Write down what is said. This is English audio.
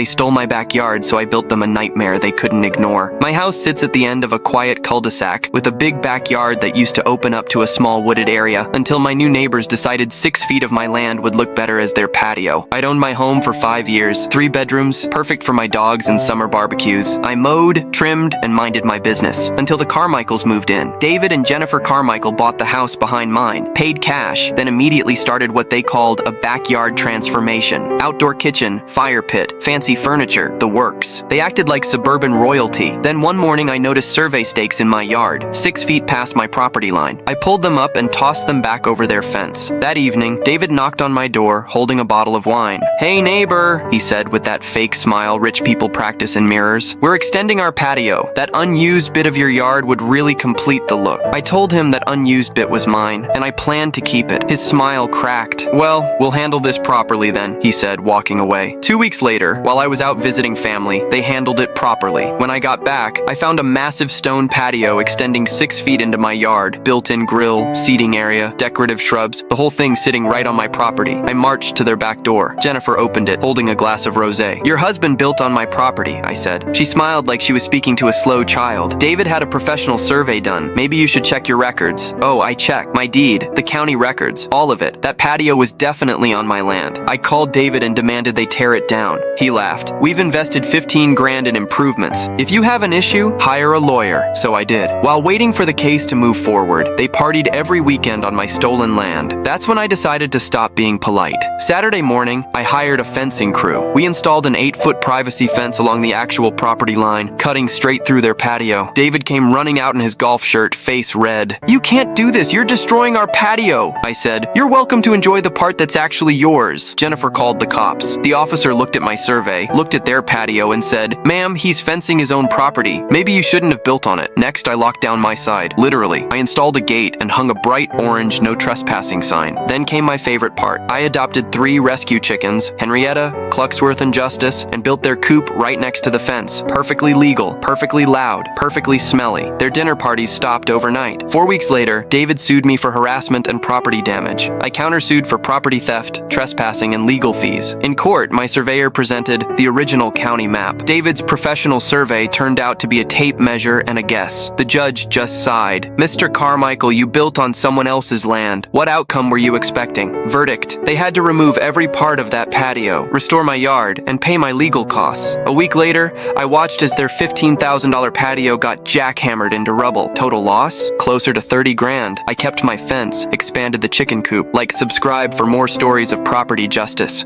They stole my backyard, so I built them a nightmare they couldn't ignore. My house sits at the end of a quiet cul-de-sac with a big backyard that used to open up to a small wooded area until my new neighbors decided 6 feet of my land would look better as their patio. I'd owned my home for 5 years, 3 bedrooms, perfect for my dogs and summer barbecues. I mowed, trimmed, and minded my business until the Carmichaels moved in. David and Jennifer Carmichael bought the house behind mine, paid cash, then immediately started what they called a backyard transformation. Outdoor kitchen, fire pit, fancy furniture, the works. They acted like suburban royalty. Then one morning I noticed survey stakes in my yard, 6 feet past my property line. I pulled them up and tossed them back over their fence. That evening, David knocked on my door, holding a bottle of wine. "Hey neighbor," he said with that fake smile rich people practice in mirrors. "We're extending our patio. That unused bit of your yard would really complete the look." I told him that unused bit was mine, and I planned to keep it. His smile cracked. "Well, we'll handle this properly then," he said, walking away. 2 weeks later, while I was out visiting family, they handled it properly. When I got back, I found a massive stone patio extending 6 feet into my yard, built-in grill, seating area, decorative shrubs, the whole thing sitting right on my property. I marched to their back door. Jennifer opened it, holding a glass of rosé. "Your husband built on my property," I said. She smiled like she was speaking to a slow child. "David had a professional survey done. Maybe you should check your records." Oh, I checked. My deed, the county records, all of it. That patio was definitely on my land. I called David and demanded they tear it down. He laughed. "We've invested 15 grand in improvements. If you have an issue, hire a lawyer." So I did. While waiting for the case to move forward, they partied every weekend on my stolen land. That's when I decided to stop being polite. Saturday morning, I hired a fencing crew. We installed an 8-foot privacy fence along the actual property line, cutting straight through their patio. David came running out in his golf shirt, face red. "You can't do this. You're destroying our patio," I said. "You're welcome to enjoy the part that's actually yours." Jennifer called the cops. The officer looked at my survey, looked at their patio, and said, "Ma'am, he's fencing his own property. Maybe you shouldn't have built on it." Next, I locked down my side. Literally, I installed a gate and hung a bright orange no trespassing sign. Then came my favorite part. I adopted 3 rescue chickens, Henrietta, Clucksworth, and Justice, and built their coop right next to the fence. Perfectly legal, perfectly loud, perfectly smelly. Their dinner parties stopped overnight. 4 weeks later, David sued me for harassment and property damage. I countersued for property theft, trespassing, and legal fees. In court, my surveyor presented the original county map. David's professional survey turned out to be a tape measure and a guess. The judge just sighed. "Mr. Carmichael, you built on someone else's land. What outcome were you expecting?" Verdict: they had to remove every part of that patio, restore my yard, and pay my legal costs. A week later, I watched as their $15,000 patio got jackhammered into rubble. Total loss? Closer to 30 grand. I kept my fence, expanded the chicken coop. Like, subscribe for more stories of property justice.